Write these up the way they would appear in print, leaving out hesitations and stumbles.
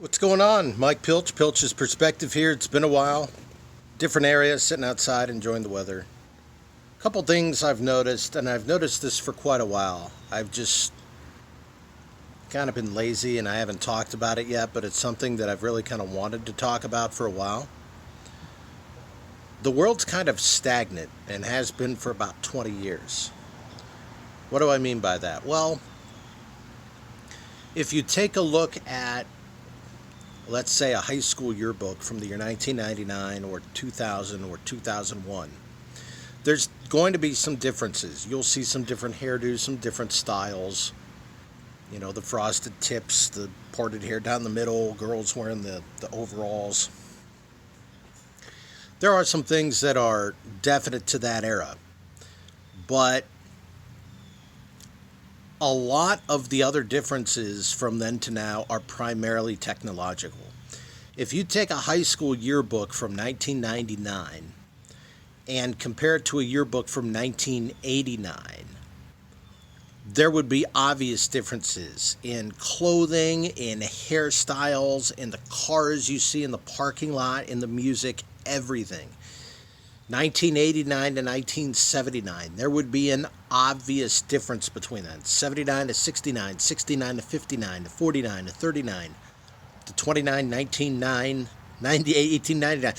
What's going on? Mike Pilch, Pilch's Perspective here. It's been a while. Different area, sitting outside enjoying the weather. A couple things I've noticed, and I've noticed this for quite a while. I've just kind of been lazy and I haven't talked about it yet, but it's something that I've really kind of wanted to talk about for a while. The world's kind of stagnant and has been for about 20 years. What do I mean by that? Well, if you take a look at, let's say, a high school yearbook from the year 1999 or 2000 or 2001, there's going to be some differences. You'll see some different hairdos, some different styles. You know, the frosted tips, the parted hair down the middle, girls wearing the overalls. There are some things that are definite to that era, but a lot of the other differences from then to now are primarily technological. If you take a high school yearbook from 1999 and compare it to a yearbook from 1989, there would be obvious differences in clothing, in hairstyles, in the cars you see in the parking lot, in the music, everything. 1989 to 1979, there would be an obvious difference between that. 79 to 69, 69 to 59, to 49 to 39, to 29, 19, 98, 1899.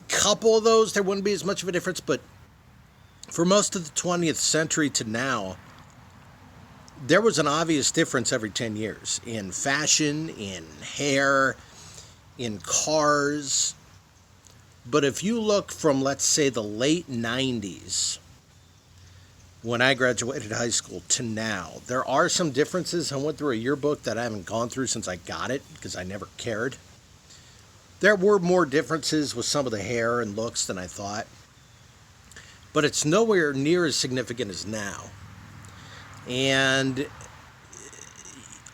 Couple of those, there wouldn't be as much of a difference, but for most of the 20th century to now, there was an obvious difference every 10 years in fashion, in hair, in cars. But if you look from, let's say, the late 90s, when I graduated high school, to now, there are some differences. I went through a yearbook that I haven't gone through since I got it because I never cared. There were more differences with some of the hair and looks than I thought. But it's nowhere near as significant as now. And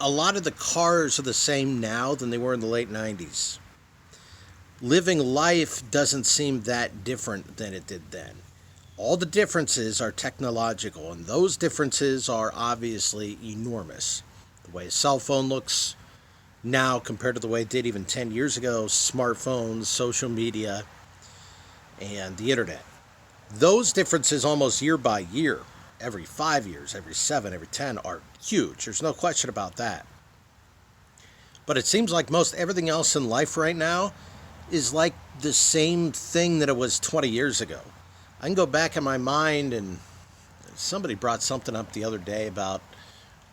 a lot of the cars are the same now than they were in the late 90s. Living life doesn't seem that different than it did then. All the differences are technological, and those differences are obviously enormous. The way a cell phone looks now compared to the way it did even 10 years ago, smartphones, social media, and the internet. Those differences almost year by year, every 5 years, every 7, every 10, are huge. There's no question about that. But it seems like most everything else in life right now is like the same thing that it was 20 years ago. I can go back in my mind, and somebody brought something up the other day about,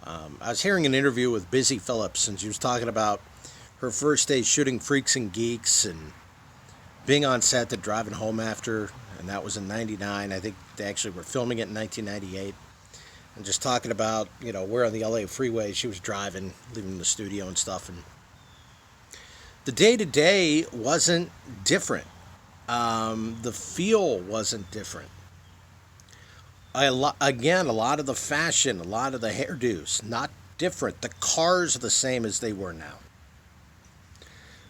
I was hearing an interview with Busy Phillips, and she was talking about her first day shooting Freaks and Geeks and being on set and driving home after, and that was in 99. I think they actually were filming it in 1998. And just talking about, where on the LA freeway she was driving, leaving the studio and stuff, and the day-to-day wasn't different. The feel wasn't different. Again, a lot of the fashion, a lot of the hairdos, not different. The cars are the same as they were now.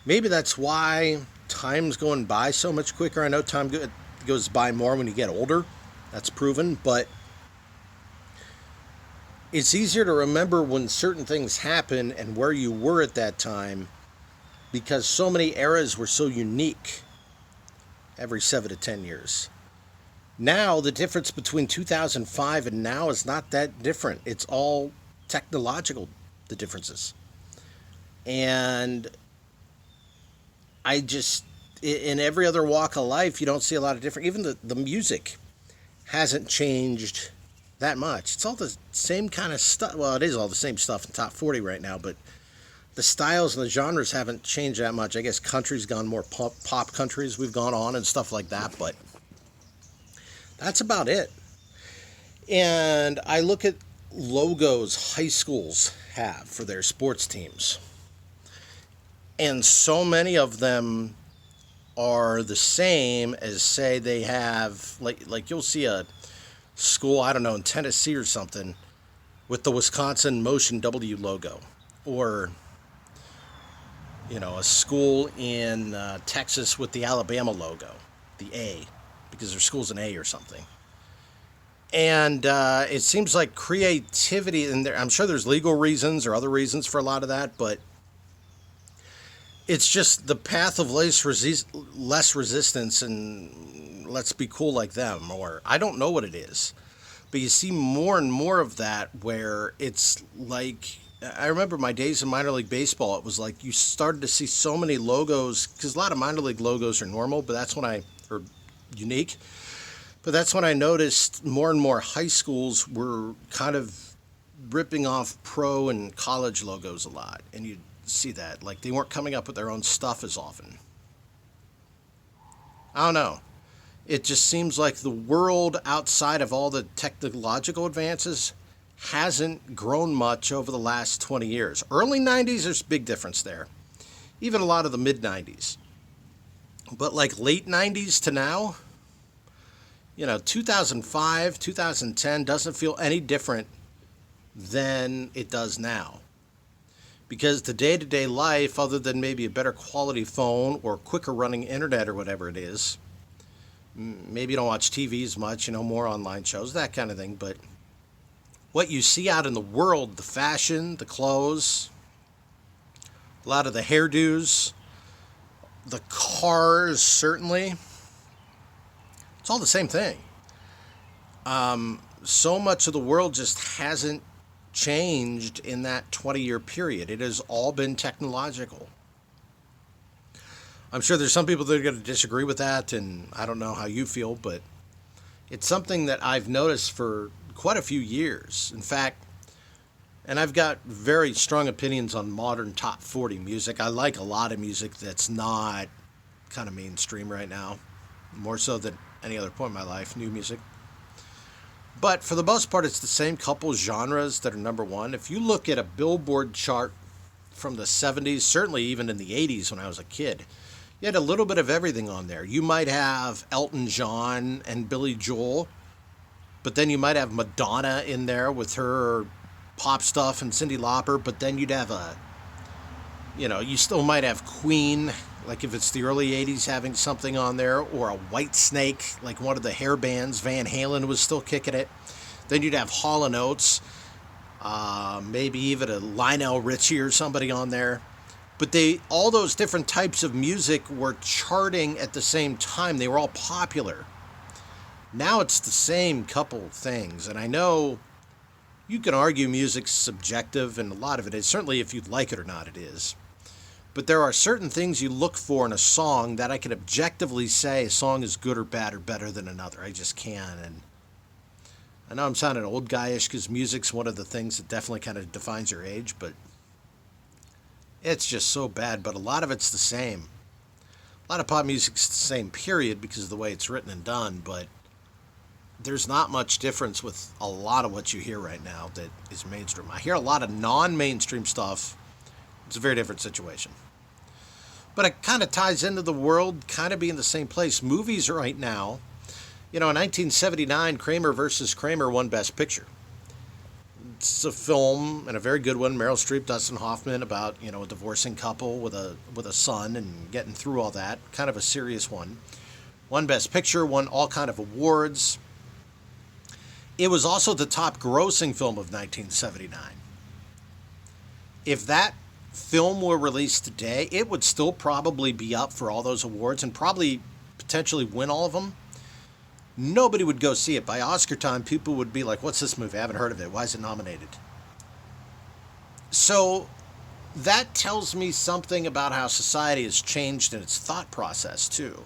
Maybe that's why time's going by so much quicker. I know time goes by more when you get older. That's proven, but it's easier to remember when certain things happen and where you were at that time, because so many eras were so unique every 7 to 10 years. Now, the difference between 2005 and now is not that different. It's all technological, the differences. And in every other walk of life, you don't see a lot of different. Even the music hasn't changed that much. It's all the same kind of stuff. Well, it is all the same stuff in top 40 right now, but the styles and the genres haven't changed that much. I guess country's gone more pop countries. We've gone on and stuff like that, but that's about it. And I look at logos high schools have for their sports teams, and so many of them are the same as, say, they have, like you'll see a school, I don't know, in Tennessee or something, with the Wisconsin Motion W logo, or a school in Texas with the Alabama logo, the A, because their school's an A or something. And it seems like creativity, and I'm sure there's legal reasons or other reasons for a lot of that, but It's just the path of less resistance, and let's be cool like them, or I don't know what it is. But you see more and more of that where it's like, I remember my days in minor league baseball. It was like you started to see so many logos, because a lot of minor league logos are normal, but that's when or unique. But that's when I noticed more and more high schools were kind of ripping off pro and college logos a lot. And you see that. Like they weren't coming up with their own stuff as often. I don't know. It just seems like the world outside of all the technological advances hasn't grown much over the last 20 years. Early 90s, there's a big difference there. Even a lot of the mid 90s. But like late 90s to now, 2005, 2010 doesn't feel any different than it does now. Because the day to day life, other than maybe a better quality phone or quicker running internet or whatever it is, maybe you don't watch TV as much, more online shows, that kind of thing. But what you see out in the world, the fashion, the clothes, a lot of the hairdos, the cars, certainly, it's all the same thing. So much of the world just hasn't changed in that 20-year period. It has all been technological. I'm sure there's some people that are going to disagree with that, and I don't know how you feel, but it's something that I've noticed for quite a few years. In fact, and I've got very strong opinions on modern top 40 music. I like a lot of music that's not kind of mainstream right now, more so than any other point in my life, new music. But for the most part, it's the same couple genres that are number one. If you look at a Billboard chart from the 70s, certainly even in the 80s when I was a kid, you had a little bit of everything on there. You might have Elton John and Billy Joel, but then you might have Madonna in there with her pop stuff and Cyndi Lauper, but then you'd have you still might have Queen, like if it's the early 80s, having something on there, or a Whitesnake, like one of the hair bands. Van Halen was still kicking it. Then you'd have Hall & Oates, maybe even a Lionel Richie or somebody on there. But all those different types of music were charting at the same time. They were all popular. Now it's the same couple things. And I know you can argue music's subjective, and a lot of it is. Certainly if you like it or not, it is. But there are certain things you look for in a song that I can objectively say a song is good or bad or better than another. I just can. And I know I'm sounding old guyish because music's one of the things that definitely kind of defines your age, but it's just so bad. But a lot of it's the same. A lot of pop music's the same, period, because of the way it's written and done, but there's not much difference with a lot of what you hear right now that is mainstream. I hear a lot of non-mainstream stuff. It's a very different situation. But it kind of ties into the world kind of being the same place. Movies right now, in 1979, Kramer versus Kramer won Best Picture. It's a film, and a very good one. Meryl Streep, Dustin Hoffman, about, a divorcing couple with a son and getting through all that. Kind of a serious one. Won Best Picture, won all kind of awards. It was also the top grossing film of 1979. If that film were released today, it would still probably be up for all those awards and probably potentially win all of them. Nobody would go see it. By Oscar time, people would be like, what's this movie? I haven't heard of it. Why is it nominated? So that tells me something about how society has changed in its thought process, too.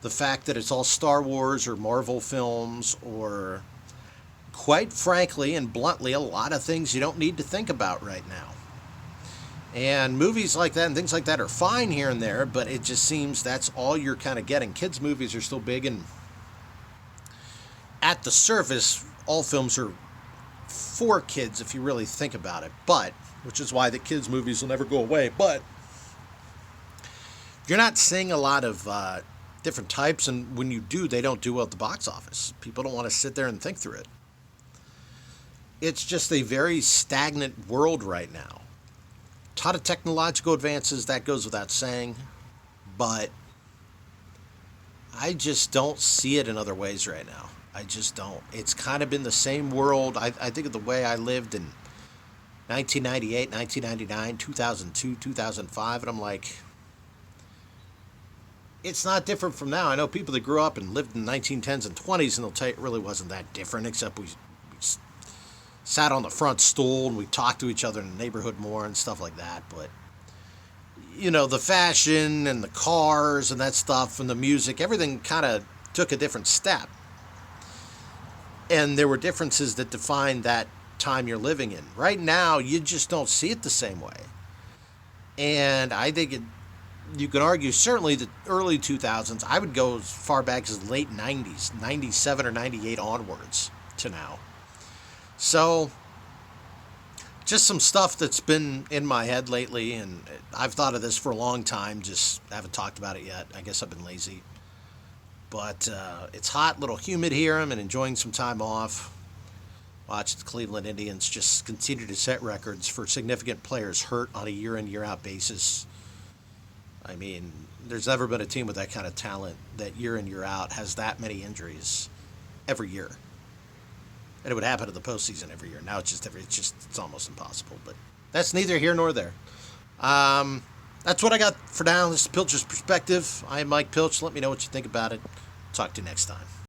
The fact that it's all Star Wars or Marvel films, or quite frankly and bluntly, a lot of things you don't need to think about right now. And movies like that and things like that are fine here and there, but it just seems that's all you're kind of getting. Kids' movies are still big, and at the surface, all films are for kids if you really think about it. But, which is why the kids' movies will never go away. But you're not seeing a lot of different types, and when you do, they don't do well at the box office. People don't want to sit there and think through it. It's just a very stagnant world right now. A ton of technological advances, that goes without saying, but I just don't see it in other ways right now. I just don't. It's kind of been the same world. I think of the way I lived in 1998, 1999, 2002, 2005, and I'm like, it's not different from now. I know people that grew up and lived in the 1910s and 20s, and they'll tell you it really wasn't that different, except we sat on the front stool and we talked to each other in the neighborhood more and stuff like that. But, the fashion and the cars and that stuff and the music, everything kind of took a different step. And there were differences that defined that time you're living in. Right now, you just don't see it the same way. And I think you can argue certainly the early 2000s. I would go as far back as late 90s, 97 or 98 onwards to now. So, just some stuff that's been in my head lately, and I've thought of this for a long time, just haven't talked about it yet. I guess I've been lazy. But it's hot, little humid here. I'm enjoying some time off. Watch the Cleveland Indians just continue to set records for significant players hurt on a year in, year out basis. I mean, there's never been a team with that kind of talent that year in, year out has that many injuries every year. And it would happen in the postseason every year. Now it's almost impossible. But that's neither here nor there. That's what I got for now. This is Pilcher's Perspective. I am Mike Pilch. Let me know what you think about it. Talk to you next time.